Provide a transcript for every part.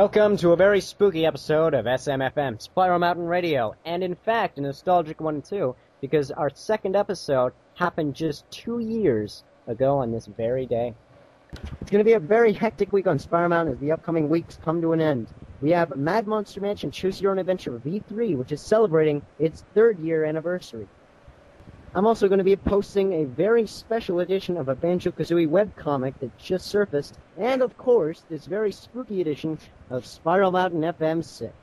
Welcome to a very spooky episode of SMFM, Spiral Mountain Radio, and in fact, a nostalgic one too, because our second episode happened just 2 years ago on this very day. It's going to be a very hectic week on Spiral Mountain as the upcoming weeks come to an end. We have Mad Monster Mansion Choose Your Own Adventure V3, which is celebrating its 3rd year anniversary. I'm also going to be posting a very special edition of a Banjo-Kazooie webcomic that just surfaced, and of course, this very spooky edition of Spiral Mountain FM 6.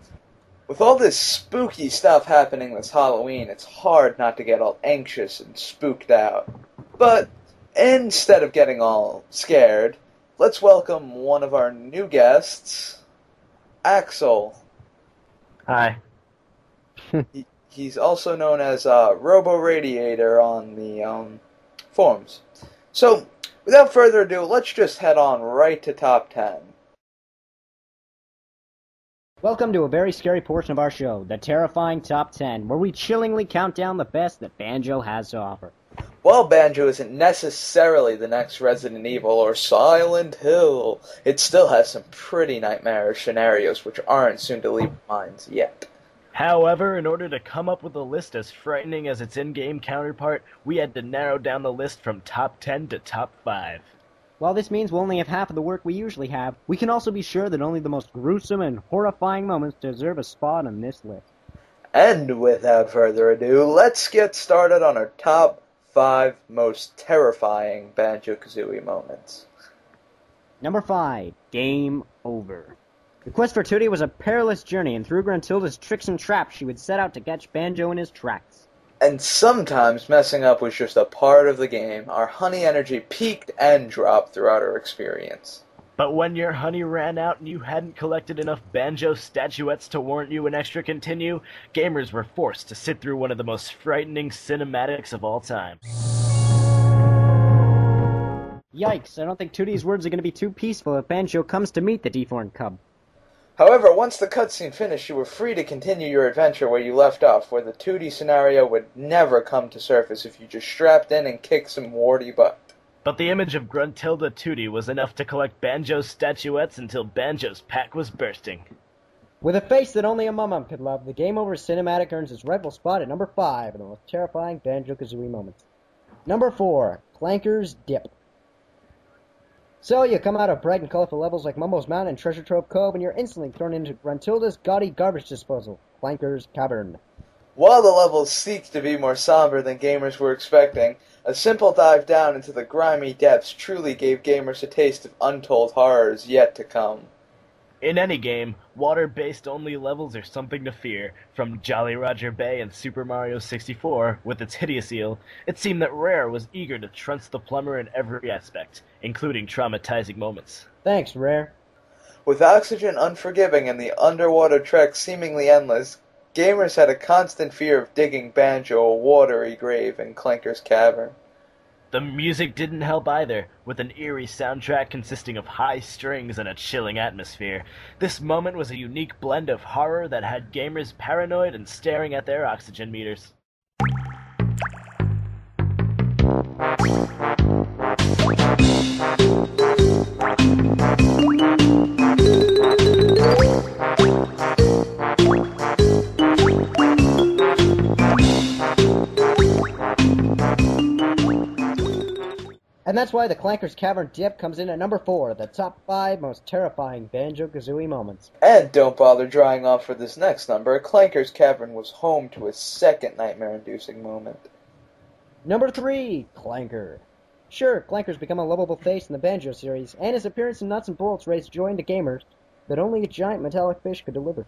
With all this spooky stuff happening this Halloween, it's hard not to get all anxious and spooked out. But instead of getting all scared, let's welcome one of our new guests, Axel. Hi. He's also known as Robo Radiator on the forums. So, without further ado, let's just head on right to Top 10. Welcome to a very scary portion of our show, the terrifying Top 10, where we chillingly count down the best that Banjo has to offer. While Banjo isn't necessarily the next Resident Evil or Silent Hill, it still has some pretty nightmarish scenarios which aren't soon to leave our minds yet. However, in order to come up with a list as frightening as its in-game counterpart, we had to narrow down the list from top 10 to top 5. While this means we'll only have half of the work we usually have, we can also be sure that only the most gruesome and horrifying moments deserve a spot on this list. And without further ado, let's get started on our top 5 most terrifying Banjo-Kazooie moments. Number 5, Game Over. The quest for Tooty was a perilous journey, and through Gruntilda's tricks and traps, she would set out to catch Banjo in his tracks. And sometimes messing up was just a part of the game. Our honey energy peaked and dropped throughout our experience. But when your honey ran out and you hadn't collected enough Banjo statuettes to warrant you an extra continue, gamers were forced to sit through one of the most frightening cinematics of all time. Yikes, I don't think Tooty's words are going to be too peaceful if Banjo comes to meet the deformed cub. However, once the cutscene finished, you were free to continue your adventure where you left off, where the 2D scenario would never come to surface if you just strapped in and kicked some warty butt. But the image of Gruntilda Tooty was enough to collect Banjo's statuettes until Banjo's pack was bursting. With a face that only a mum could love, the Game Over cinematic earns its rightful spot at number 5 of the most terrifying Banjo-Kazooie moments. Number 4, Clanker's Dip. So, you come out of bright and colorful levels like Mumbo's Mountain and Treasure Trove Cove, and you're instantly thrown into Gruntilda's gaudy garbage disposal, Clanker's Cavern. While the levels seek to be more somber than gamers were expecting, a simple dive down into the grimy depths truly gave gamers a taste of untold horrors yet to come. In any game, water-based only levels are something to fear. From Jolly Roger Bay and Super Mario 64, with its hideous eel, it seemed that Rare was eager to trounce the plumber in every aspect, including traumatizing moments. Thanks, Rare. With oxygen unforgiving and the underwater trek seemingly endless, gamers had a constant fear of digging Banjo a watery grave in Clanker's Cavern. The music didn't help either, with an eerie soundtrack consisting of high strings and a chilling atmosphere. This moment was a unique blend of horror that had gamers paranoid and staring at their oxygen meters. And that's why the Clanker's Cavern Dip comes in at number 4, the top 5 most terrifying Banjo-Kazooie moments. And don't bother drying off for this next number, Clanker's Cavern was home to a second nightmare-inducing moment. Number 3, Clanker. Sure, Clanker's become a lovable face in the Banjo series, and his appearance in Nuts and Bolts raised joy into gamers that only a giant metallic fish could deliver.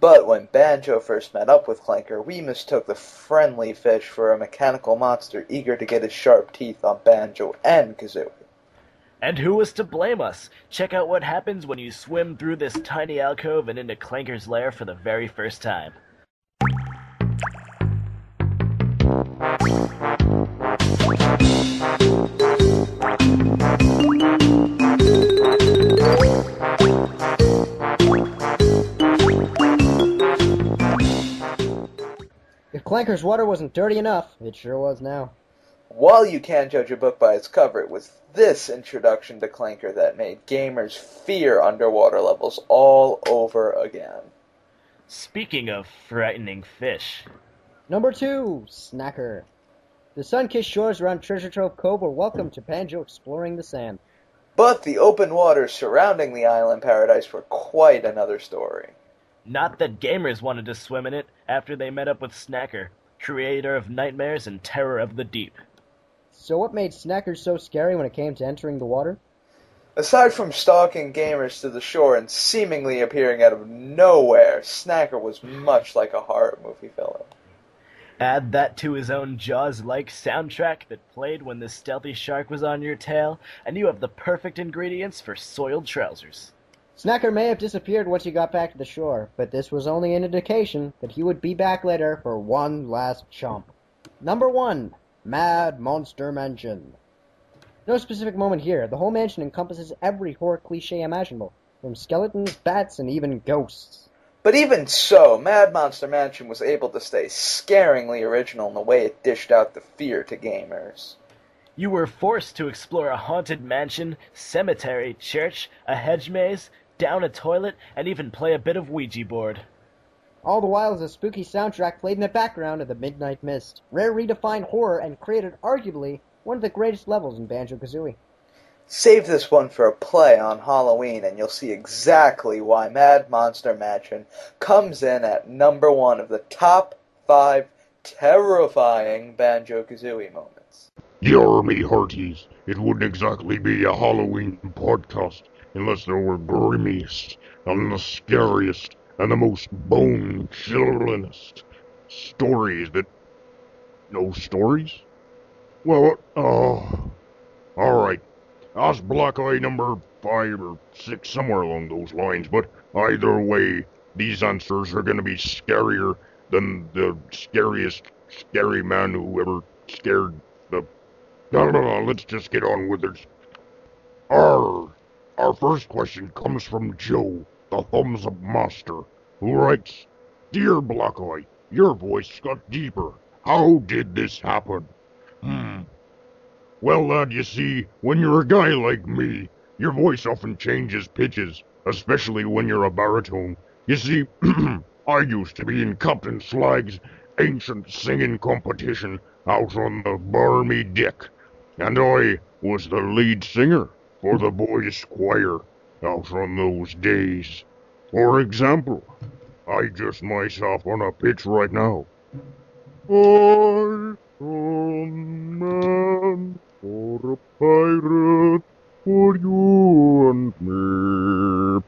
But when Banjo first met up with Clanker, we mistook the friendly fish for a mechanical monster eager to get his sharp teeth on Banjo and Kazooie. And who was to blame us? Check out what happens when you swim through this tiny alcove and into Clanker's lair for the very first time. If Clanker's water wasn't dirty enough, it sure was now. While you can judge a book by its cover, it was this introduction to Clanker that made gamers fear underwater levels all over again. Speaking of frightening fish. Number 2, Snacker. The sun-kissed shores around Treasure Trove Cove were welcome to Banjo exploring the sand. But the open waters surrounding the island paradise were quite another story. Not that gamers wanted to swim in it after they met up with Snacker, creator of nightmares and terror of the deep. So what made Snacker so scary when it came to entering the water? Aside from stalking gamers to the shore and seemingly appearing out of nowhere, Snacker was much like a horror movie villain. Add that to his own Jaws-like soundtrack that played when the stealthy shark was on your tail, and you have the perfect ingredients for soiled trousers. Snacker may have disappeared once he got back to the shore, but this was only an indication that he would be back later for one last chomp. Number 1, Mad Monster Mansion. No specific moment here. The whole mansion encompasses every horror cliché imaginable, from skeletons, bats, and even ghosts. But even so, Mad Monster Mansion was able to stay scaringly original in the way it dished out the fear to gamers. You were forced to explore a haunted mansion, cemetery, church, a hedge maze, down a toilet, and even play a bit of Ouija board. All the while as a spooky soundtrack played in the background of the Midnight Mist. Rare redefined horror and created arguably one of the greatest levels in Banjo-Kazooie. Save this one for a play on Halloween and you'll see exactly why Mad Monster Mansion comes in at number 1 of the top 5 terrifying Banjo-Kazooie moments. Yar me hearties, it wouldn't exactly be a Halloween podcast unless there were grimmiest and the scariest and the most bone-chillingest stories that... No stories? Well, alright. That's Black Eye number 5 or 6, somewhere along those lines, but either way, these answers are gonna be scarier than the scariest scary man who ever scared the... No, let's just get on with it. Our first question comes from Joe, the Thumbs Up Master, who writes, Dear Black Eye, your voice got deeper. How did this happen? Well, lad, you see, when you're a guy like me, your voice often changes pitches, especially when you're a baritone. You see, I used to be in Captain Slag's ancient singing competition out on the Barmy Deck, and I was the lead singer for the boys' choir out on those days. For example, I just myself on a pitch right now. I am man for a pirate, for you and me.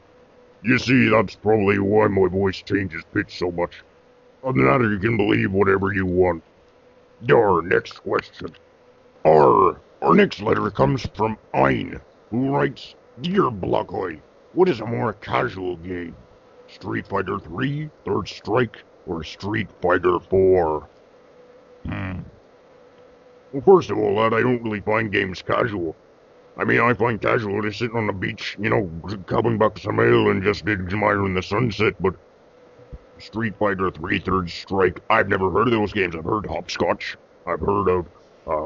You see, that's probably why my voice changes pitch so much. Other than that, you can believe whatever you want. Our next question. Our next letter comes from Ein, who writes, Dear Black Eye, what is a more casual game? Street Fighter 3, Third Strike, or Street Fighter 4? Well, first of all, lad, I don't really find games casual. I mean, I find casual just sitting on the beach, coming back some ale and just admiring the sunset, but Street Fighter 3, Third Strike, I've never heard of those games. I've heard Hopscotch, I've heard of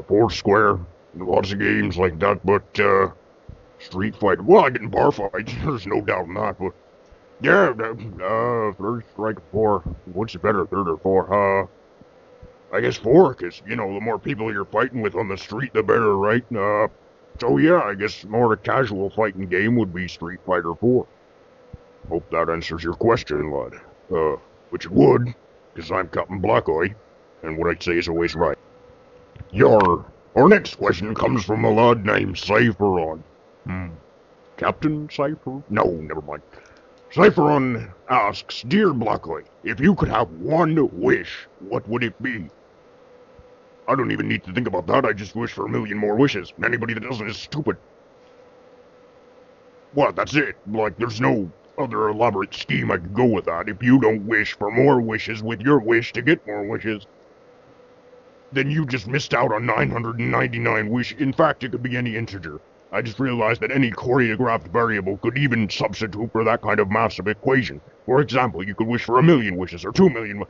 Foursquare, lots of games like that, but, Street Fighter, well, I get in bar fights, there's no doubt in that, but, yeah, Third Strike 4, what's better, third or 4, I guess 4, because, the more people you're fighting with on the street, the better, right? So yeah, I guess more a casual fighting game would be Street Fighter 4. Hope that answers your question, lad. Which it would, because I'm Captain Black Eye, and what I say is always right. Our next question comes from a lad named Cypheron. Captain Cypher? No, never mind. Cypheron asks, Dear Black Eye, if you could have one wish, what would it be? I don't even need to think about that, I just wish for 1,000,000 more wishes. Anybody that doesn't is stupid. Well, that's it. Like, there's no other elaborate scheme I could go with that. If you don't wish for more wishes with your wish to get more wishes, then you just missed out on 999 wishes. In fact, it could be any integer. I just realized that any choreographed variable could even substitute for that kind of massive equation. For example, you could wish for 1,000,000 wishes or 2,000,000.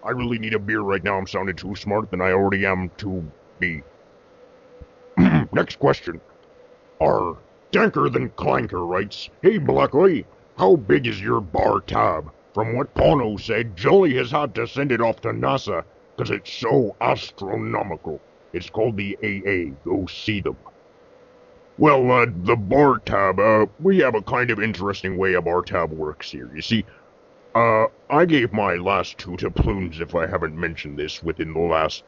I really need a beer right now. I'm sounding too smart than I already am to be. next question. Our Danker Than Clanker writes, Hey Blackeye, how big is your bar tab? From what Pono said, Jolly has had to send it off to NASA, 'cause it's so astronomical. It's called the AA. Go see them. Well, the bar tab, we have a kind of interesting way a bar tab works here. You see, I gave my last 2 doubloons, if I haven't mentioned this, within the last,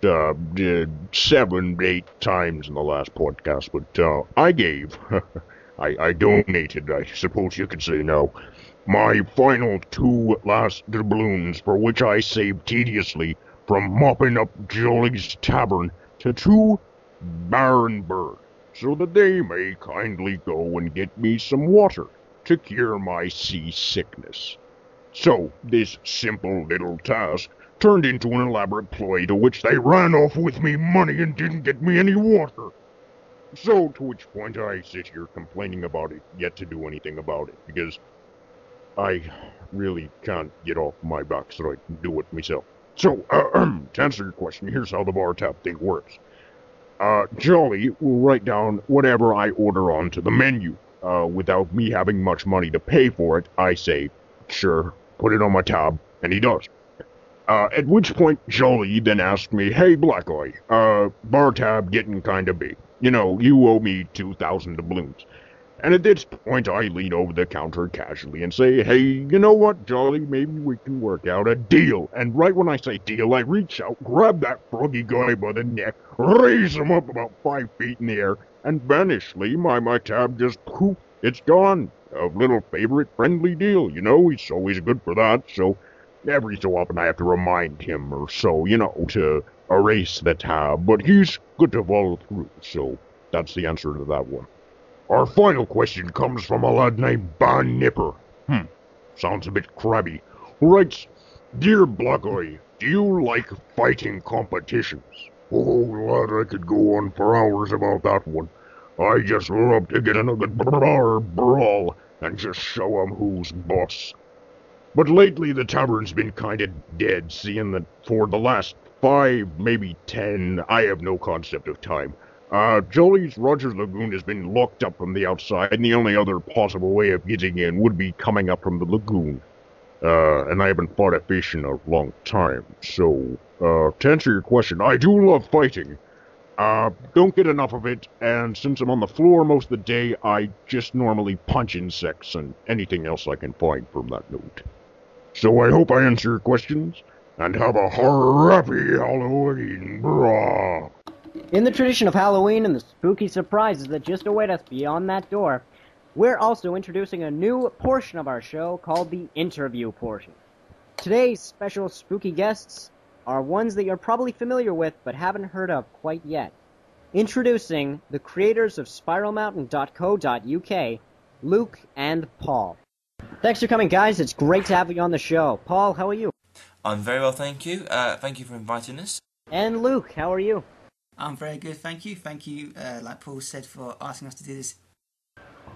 7, 8 times in the last podcast, but, I gave, I donated, I suppose you could say now, my final 2 last doubloons, for which I saved tediously from mopping up Jolly's Tavern to 2 barren birds, so that they may kindly go and get me some water to cure my seasickness. So, this simple little task turned into an elaborate ploy to which they ran off with me money and didn't get me any water. So, to which point I sit here complaining about it, yet to do anything about it, because I really can't get off my back so I can do it myself. So, to answer your question, here's how the bar tab thing works. Jolly will write down whatever I order onto the menu. Without me having much money to pay for it, I say, sure, put it on my tab, and he does. At which point, Jolly then asks me, Hey, Blackeye, bar tab getting kinda big. You know, you owe me 2,000 doubloons. And at this point, I lean over the counter casually and say, Hey, you know what, Jolly, maybe we can work out a deal. And right when I say deal, I reach out, grab that froggy guy by the neck, raise him up about 5 feet in the air, and vanishly, my tab just poof, it's gone. A little favorite friendly deal, you know, he's always good for that, so every so often I have to remind him or so, you know, to erase the tab, but he's good to follow through, so that's the answer to that one. Our final question comes from a lad named Ban Nipper. Sounds a bit crabby. Who writes, Dear Blackeye, do you like fighting competitions? Oh, lad, I could go on for hours about that one. I just love to get in a good brawl and just show 'em who's boss. But lately the tavern's been kinda dead, seeing that for the last 5, maybe 10, I have no concept of time. Jolly's Roger's Lagoon has been locked up from the outside, and the only other possible way of getting in would be coming up from the lagoon. And I haven't fought a fish in a long time, so, to answer your question, I do love fighting. Don't get enough of it, and since I'm on the floor most of the day, I just normally punch insects and anything else I can find from that note. So I hope I answer your questions, and have a happy Halloween, brah! In the tradition of Halloween and the spooky surprises that just await us beyond that door, we're also introducing a new portion of our show called the interview portion. Today's special spooky guests are ones that you're probably familiar with but haven't heard of quite yet. Introducing the creators of SpiralMountain.co.uk, Luke and Paul. Thanks for coming, guys. It's great to have you on the show. Paul, how are you? I'm very well, thank you. Thank you for inviting us. And Luke, how are you? I'm very good, thank you. Thank you, like Paul said, for asking us to do this.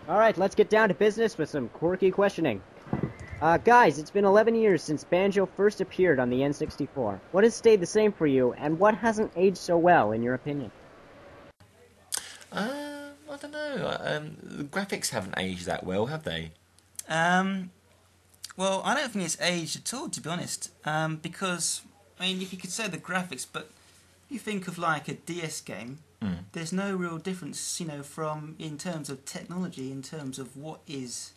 Alright, let's get down to business with some quirky questioning. Guys, it's been 11 years since Banjo first appeared on the N64. What has stayed the same for you, and what hasn't aged so well, in your opinion? I don't know. The graphics haven't aged that well, have they? Well, I don't think it's aged at all, to be honest. Because, I mean, if you could say the graphics, but you think of like a DS game, there's no real difference, you know, from in terms of technology, in terms of what is,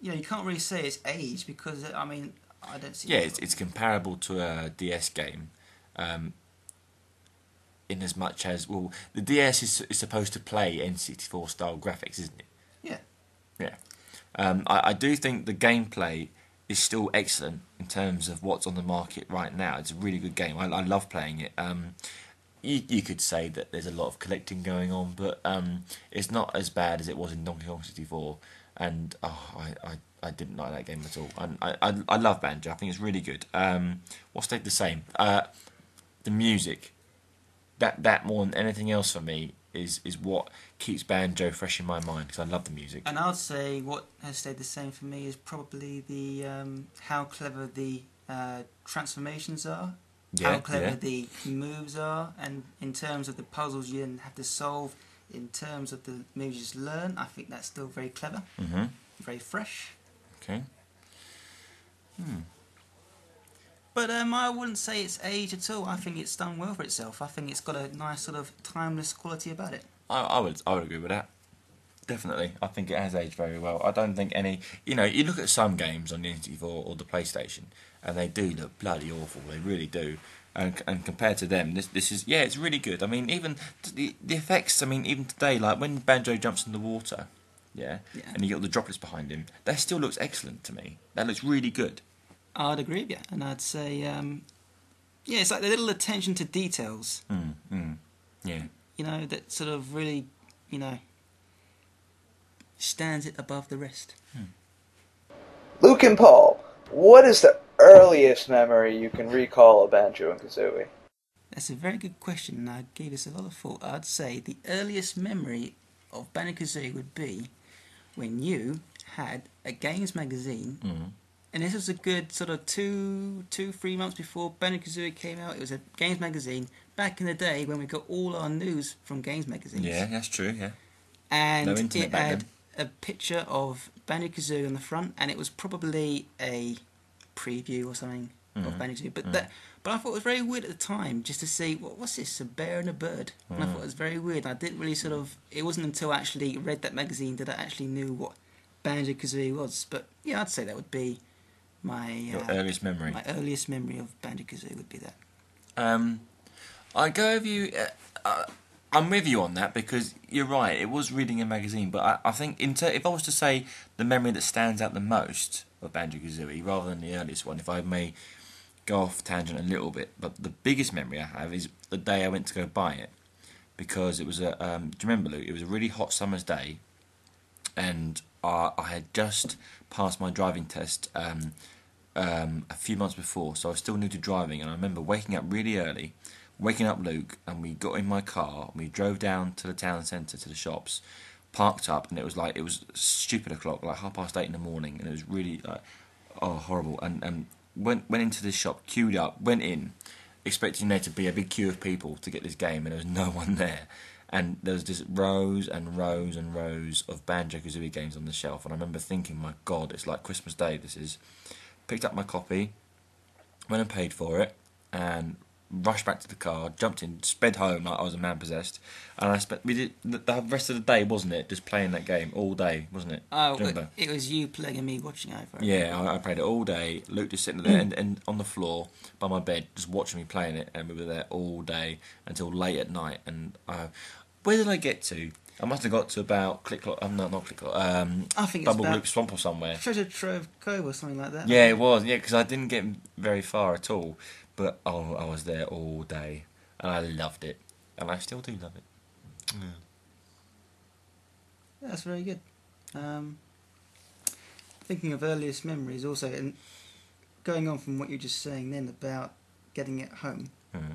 you know, you can't really say it's aged because I mean I don't see. Yeah, it's comparable to a DS game, in as much as the DS is supposed to play N64 style graphics, isn't it? Yeah. Yeah. I do think the gameplay is still excellent in terms of what's on the market right now. It's a really good game. I love playing it. You could say that there's a lot of collecting going on, but it's not as bad as it was in Donkey Kong 64. And I didn't like that game at all. I love Banjo. I think it's really good. What stayed the same? The music. That more than anything else for me is what keeps Banjo fresh in my mind because I love the music. And I'd say what has stayed the same for me is probably the how clever the transformations are, how clever the moves are, and in terms of the puzzles you then have to solve, in terms of the moves you just learn, I think that's still very clever, very fresh. Okay. But I wouldn't say it's aged at all. I think it's done well for itself. I think it's got a nice sort of timeless quality about it. I would agree with that. Definitely, I think it has aged very well. I don't think any. You know, you look at some games on the N64 or the PlayStation, and they do look bloody awful. They really do. And compared to them, this is it's really good. I mean, even the effects. I mean, even today, like when Banjo jumps in the water, and you get all the droplets behind him, that still looks excellent to me. That looks really good. I'd agree with you, and I'd say, it's like the little attention to details. Yeah. You know, that sort of really, stands it above the rest. Luke and Paul, what is the earliest memory you can recall of Banjo and Kazooie? That's a very good question, and I gave this a lot of thought. I'd say the earliest memory of Banjo-Kazooie would be when you had a games magazine, and this was a good sort of 3 months before Banjo-Kazooie came out. It was a games magazine back in the day when we got all our news from games magazines. Yeah, that's true, yeah. And no internet it back had then. a picture of Banjo-Kazooie on the front, and it was probably a preview or something of Banjo-Kazooie. But I thought it was very weird at the time just to see, what's this, a bear and a bird? And I thought it was very weird. I didn't really it wasn't until I actually read that magazine that I actually knew what Banjo-Kazooie was. But yeah, I'd say that would be your earliest memory. My earliest memory of Banjo-Kazooie would be that. I go with you. I'm with you on that because you're right. It was reading a magazine, but I think if I was to say the memory that stands out the most of Banjo-Kazooie, rather than the earliest one, if I may go off tangent a little bit, but the biggest memory I have is the day I went to go buy it, because it was do you remember, Luke? It was a really hot summer's day, and I had just passed my driving test a few months before, so I was still new to driving, and I remember waking up really early, waking up Luke, and we got in my car, and we drove down to the town centre, to the shops, parked up, and it was stupid o'clock, like 8:30 in the morning, and it was really horrible, and went into this shop, queued up, went in, expecting there to be a big queue of people to get this game, and there was no one there. And there was just rows and rows and rows of Banjo-Kazooie games on the shelf, and I remember thinking, my God, it's like Christmas Day, this is. Picked up my copy, went and paid for it, and rushed back to the car, jumped in, sped home like I was a man possessed, and we did the rest of the day, wasn't it, just playing that game all day, wasn't it? Oh, it was you playing and me watching over. Yeah, I played it all day. Luke just sitting there and on the floor by my bed, just watching me playing it, and we were there all day until late at night. And where did I get to? I must have got to about Click Clock. No, not Click Clock. I think Bubble it's Loop Swamp or somewhere. Treasure Trove Cove or something like that. Yeah, it was. Yeah, because I didn't get very far at all. But I was there all day, and I loved it, and I still do love it. Yeah. That's very good. Thinking of earliest memories also, and going on from what you were just saying then about getting it home. Mm-hmm.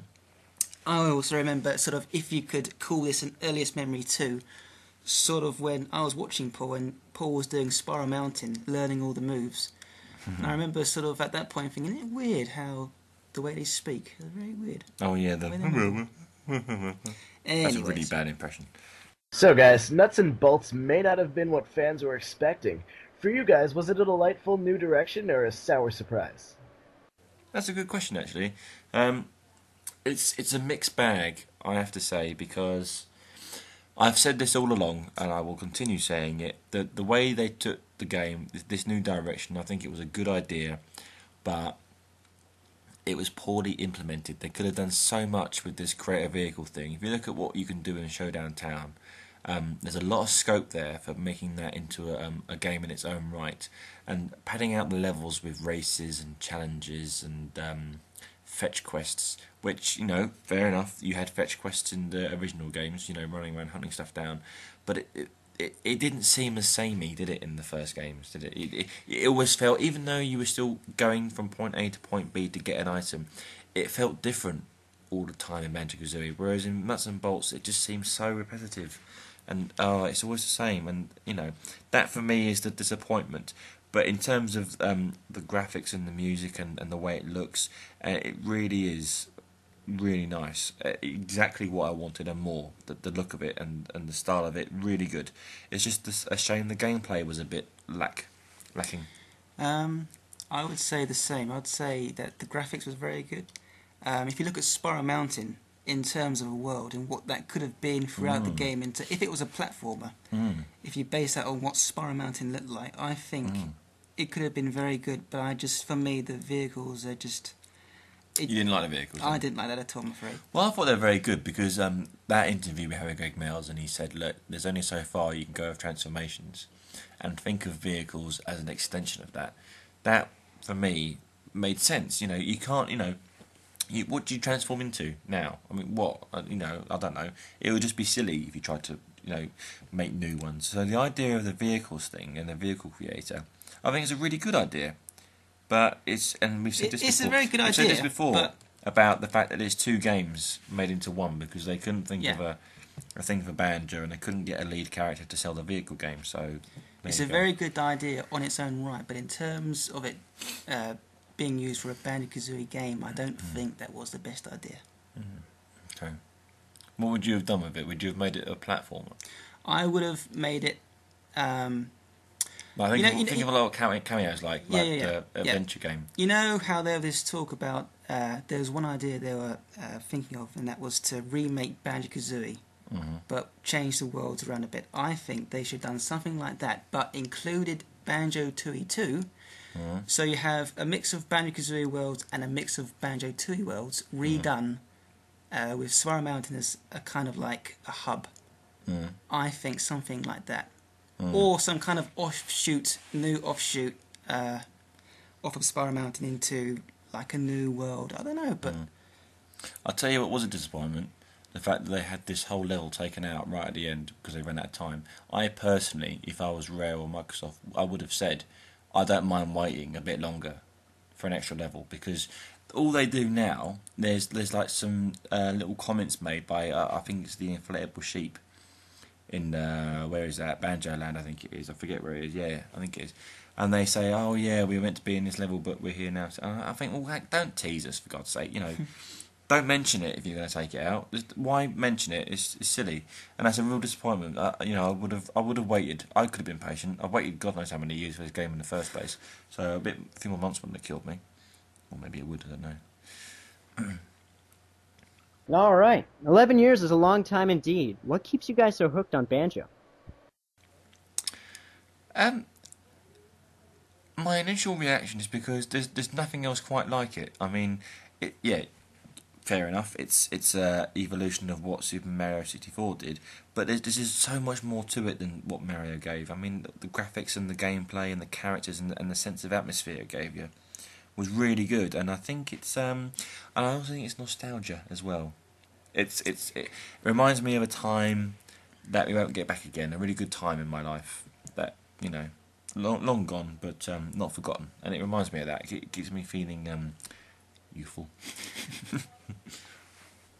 I also remember sort of, if you could call this an earliest memory too, sort of when I was watching Paul and Paul was doing Spiral Mountain, learning all the moves. Mm-hmm. And I remember sort of at that point thinking, isn't it weird how the way they speak? It's very weird. Oh yeah, that's a really bad impression. So guys, Nuts and Bolts may not have been what fans were expecting. For you guys, was it a delightful new direction or a sour surprise? That's a good question, actually. It's a mixed bag, I have to say, because I've said this all along, and I will continue saying it, that the way they took the game, this new direction, I think it was a good idea, but it was poorly implemented. They could have done so much with this creative vehicle thing. If you look at what you can do in Showdown Town, there's a lot of scope there for making that into a game in its own right, and padding out the levels with races and challenges and fetch quests, which, fair enough, you had fetch quests in the original games, running around hunting stuff down, but it didn't seem as samey, did it, in the first games, did it? It always felt, even though you were still going from point A to point B to get an item, it felt different all the time in Banjo-Kazooie, whereas in Nuts and Bolts it just seems so repetitive, and it's always the same, and that for me is the disappointment. But in terms of the graphics and the music and the way it looks, it really is really nice. Exactly what I wanted and more. The look of it and the style of it, really good. It's just a shame the gameplay was a bit lacking. I would say the same. I'd say that the graphics was very good. If you look at Spiral Mountain in terms of a world and what that could have been throughout the game, if it was a platformer, if you base that on what Spiral Mountain looked like, I think it could have been very good. But for me, the vehicles are just. You didn't like the vehicles? I didn't like that at all, I'm afraid. Well, I thought they were very good because that interview we had with Greg Mills, and he said, look, there's only so far you can go with transformations, and think of vehicles as an extension of that. That, for me, made sense. You know, you can't, what do you transform into now? I mean, what? I don't know. It would just be silly if you tried to, make new ones. So the idea of the vehicles thing and the vehicle creator, I think it's a really good idea. But we've said this before. It's a very good idea. We've said this before about the fact that there's two games made into one because they couldn't think of a thing for Banjo and they couldn't get a lead character to sell the vehicle game. So it's a very good idea on its own right, but in terms of it being used for a Banjo-Kazooie game, I don't think that was the best idea. Okay. What would you have done with it? Would you have made it a platformer? I would have made it. I think of a lot of cameos like the adventure game. You know how there was this talk about there was one idea they were thinking of, and that was to remake Banjo-Kazooie, but change the worlds around a bit. I think they should have done something like that, but included Banjo-Tooie 2. So you have a mix of Banjo-Kazooie worlds and a mix of Banjo-Tooie worlds redone with Spiral Mountain as a kind of like a hub. I think something like that. Or some kind of new offshoot off of Spiral Mountain into like a new world. I don't know, but I'll tell you what was a disappointment. The fact that they had this whole level taken out right at the end because they ran out of time. I personally, if I was Rare or Microsoft, I would have said, I don't mind waiting a bit longer for an extra level because all they do now, there's like some little comments made by, I think it's the Inflatable Sheep. In where is that? Banjo Land, I think it is. I forget where it is. Yeah, I think it is. And they say, "Oh yeah, we were meant to be in this level, but we're here now." So I think, well, heck, don't tease us for God's sake. Don't mention it if you're going to take it out. Just, why mention it? It's silly, and that's a real disappointment. I would have waited. I could have been patient. I waited God knows how many years for this game in the first place. So a few more months wouldn't have killed me, or maybe it would. I don't know. All right. 11 years is a long time indeed. What keeps you guys so hooked on Banjo? My initial reaction is because there's nothing else quite like it. I mean, fair enough. It's a evolution of what Super Mario 64 did, but there's just so much more to it than what Mario gave. I mean, the graphics and the gameplay and the characters and the sense of atmosphere it gave you was really good, and I think it's and I also think it's nostalgia as well. It reminds me of a time that we won't get back again. A really good time in my life that long gone, but not forgotten. And it reminds me of that. It gives me feeling youthful.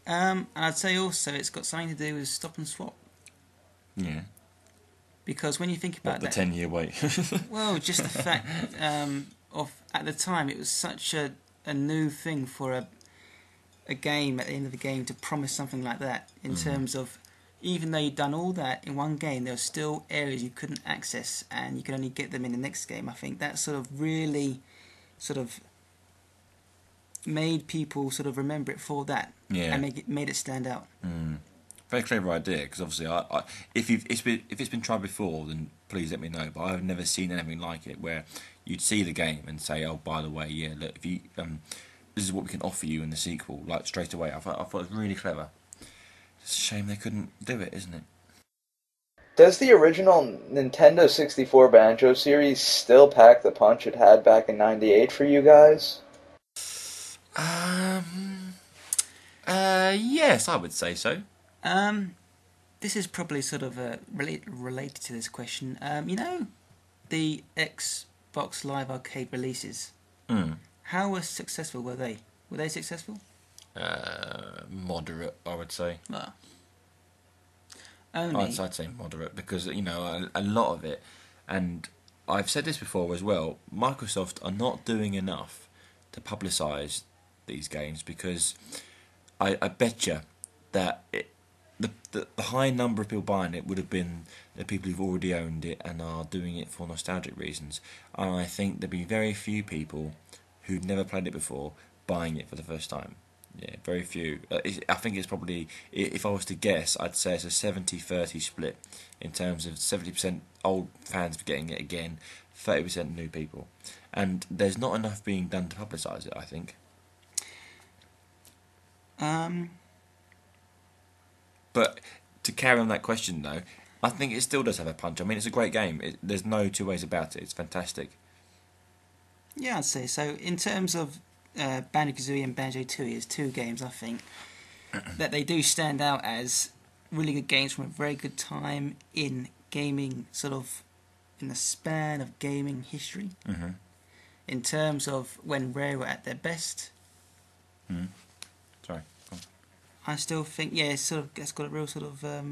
I'd say also it's got something to do with stop and swap. Yeah. Because when you think about the 10-year wait. Well, just the fact of at the time it was such a new thing for a game at the end of the game to promise something like that in terms of even though you'd done all that in one game, there were still areas you couldn't access and you could only get them in the next game. I think that sort of really made people sort of remember it for that and made it stand out. Very clever idea, because obviously if it's been tried before, then please let me know. But I've never seen anything like it where you'd see the game and say, "Oh, by the way, yeah, look, if you this is what we can offer you in the sequel," like straight away. I thought it was really clever. It's a shame they couldn't do it, isn't it? Does the original Nintendo 64 Banjo series still pack the punch it had back in '98 for you guys? Yes, I would say so. This is probably sort of related to this question. The Xbox Live Arcade releases. How successful were they? Were they successful? Moderate, I would say. Well, I'd say moderate because a lot of it, and I've said this before as well. Microsoft are not doing enough to publicise these games because I bet you that the high number of people buying it would have been the people who've already owned it and are doing it for nostalgic reasons. And I think there'd be very few people who'd never played it before buying it for the first time. Yeah, very few. I think it's probably, if I was to guess, I'd say it's a 70-30 split in terms of 70% old fans getting it again, 30% new people. And there's not enough being done to publicise it, I think. But to carry on that question, though, I think it still does have a punch. I mean, it's a great game. There's no two ways about it. It's fantastic. Yeah, I'd say so. In terms of Banjo-Kazooie and Banjo-Tooie as two games, I think that they do stand out as really good games from a very good time in gaming, sort of in the span of gaming history. Mm-hmm. In terms of when Rare were at their best, Sorry. I still think, yeah, it's got a real sort of Well,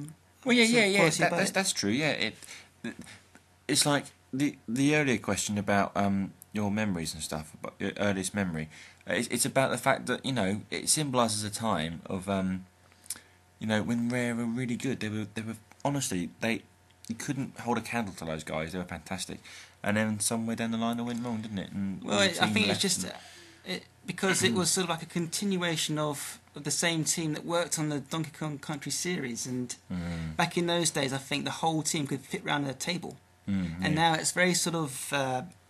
yeah, sort of yeah, quality yeah. about it. That's true. Yeah, it's like the earlier question about your memories and stuff, about your earliest memory. It's about the fact that it symbolises a time of when Rare were really good. They were honestly you couldn't hold a candle to those guys. They were fantastic. And then somewhere down the line it went wrong, didn't it? And Well, I think it's just because it was sort of like a continuation of the same team that worked on the Donkey Kong Country series, and back in those days, I think the whole team could fit round a table, and now it's very sort of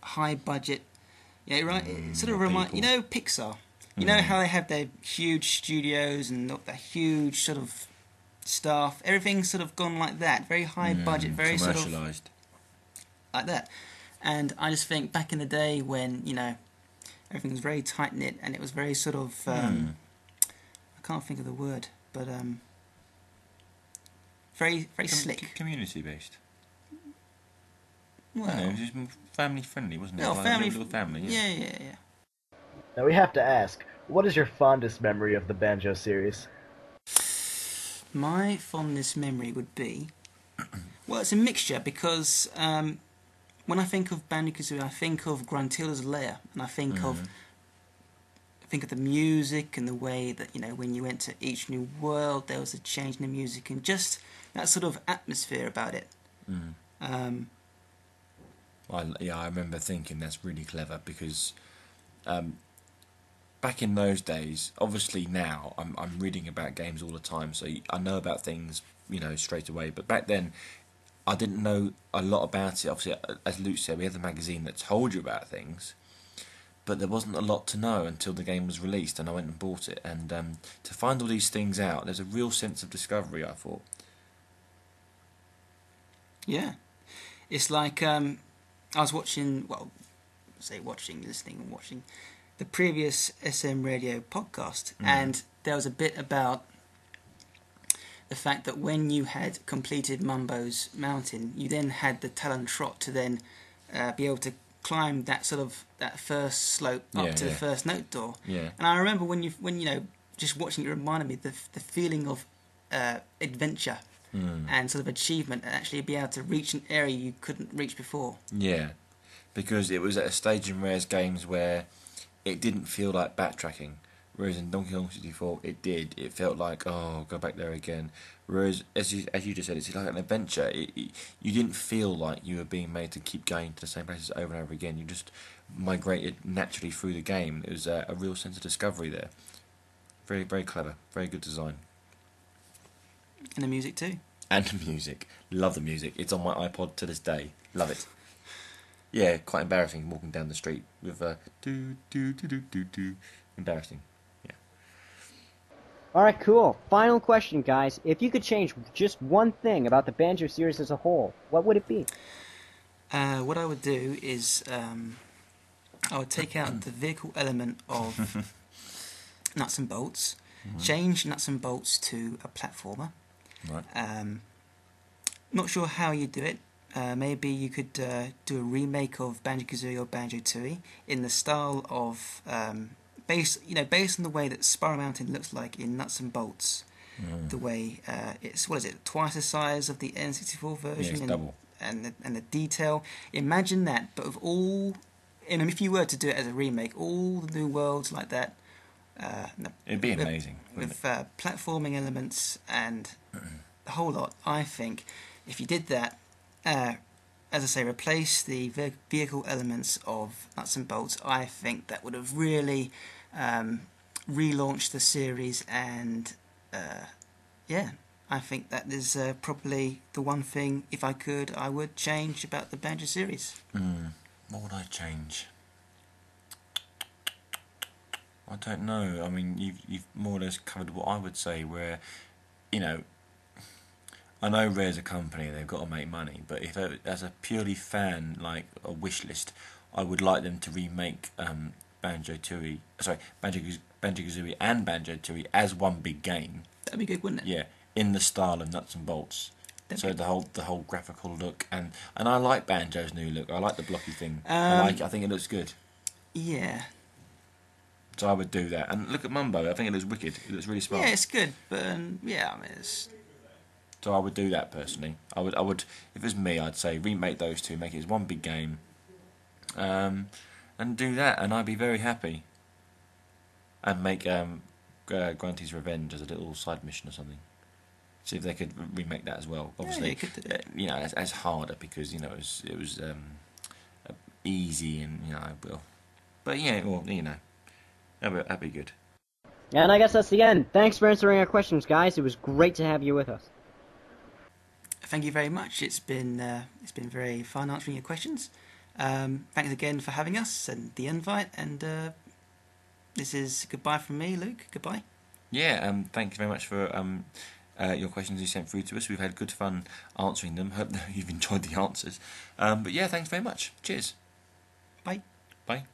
high budget. Yeah, right. It sort of remind Pixar. You know how they have their huge studios and their huge sort of staff. Everything's sort of gone like that. Very high budget, very sort of commercialised, like that. And I just think back in the day when everything was very tight knit and it was very sort of I can't think of the word, but very slick, community based. Well, it was just family friendly, wasn't it? No, Like family. a little family. Yeah. Now we have to ask, what is your fondest memory of the Banjo series? My fondest memory would be, well, it's a mixture because when I think of Banjo-Kazooie, I think of Gruntilda's lair, and I think of the music and the way that when you went to each new world, there was a change in the music and just that sort of atmosphere about it. I remember thinking that's really clever because back in those days, obviously now I'm reading about games all the time, so I know about things straight away. But back then, I didn't know a lot about it. Obviously, as Luke said, we had the magazine that told you about things, but there wasn't a lot to know until the game was released, and I went and bought it. And to find all these things out, there's a real sense of discovery, I thought. Yeah, it's like I was watching, listening and watching the previous SM Radio podcast, and there was a bit about the fact that when you had completed Mumbo's Mountain, you then had the Talon Trot to then be able to climb that first slope up to the first note door. Yeah. And I remember when just watching it reminded me the feeling of adventure and sort of achievement, and actually be able to reach an area you couldn't reach before. Yeah, because it was at a stage in Rare's games where it didn't feel like backtracking. Whereas in Donkey Kong 64, it did. It felt like, oh, go back there again. Whereas, as you just said, it's like an adventure. You didn't feel like you were being made to keep going to the same places over and over again. You just migrated naturally through the game. It was a real sense of discovery there. Very, very clever. Very good design. And the music too. And the music. Love the music. It's on my iPod to this day. Love it. Yeah, quite embarrassing walking down the street with do. Embarrassing. Alright, cool. Final question, guys. If you could change just one thing about the Banjo series as a whole, what would it be? What I would do is I would take out the vehicle element of nuts and bolts, change nuts and bolts to a platformer. Right. Not sure how you do it. Maybe you could do a remake of Banjo-Kazooie or Banjo-Tooie in the style of based on the way that Spiral Mountain looks like in Nuts and Bolts. The way it's twice the size of the N64 version. Yeah, it's double. And the detail. Imagine that, but of all, if you were to do it as a remake, all the new worlds like that, It'd be amazing. With platforming elements and the whole lot. I think if you did that, as I say, replace the vehicle elements of Nuts and Bolts, I think that would have really relaunched the series. And yeah, I think that is probably the one thing, if I could, I would change about the Banjo series. What would I change? I don't know. I mean, you've more or less covered what I would say. Where, you know, I know Rare's a company; they've got to make money. But if as a purely fan, like a wish list, I would like them to remake Banjo-Kazooie and Banjo-Tooie as one big game. That'd be good, wouldn't it? Yeah, in the style of Nuts and Bolts. So the whole graphical look, and I like Banjo's new look. I like the blocky thing. I think it looks good. Yeah. So I would do that. And look at Mumbo. I think it looks wicked. It looks really smart. Yeah, it's good, but yeah, I mean, it's. So I would do that personally. I would. If it was me, I'd say remake those two, make it as one big game, and do that, and I'd be very happy. And make Grunty's Revenge as a little side mission or something. See if they could remake that as well. Obviously, yeah, could do it. You know, as harder because it was easy and well, but yeah, well, that'd be good. And I guess that's the end. Thanks for answering our questions, guys. It was great to have you with us. Thank you very much. It's been very fun answering your questions. Thanks again for having us and the invite. And this is goodbye from me, Luke. Goodbye. Yeah. Thank you very much for your questions you sent through to us. We've had good fun answering them. Hope that you've enjoyed the answers. But yeah, thanks very much. Cheers. Bye. Bye.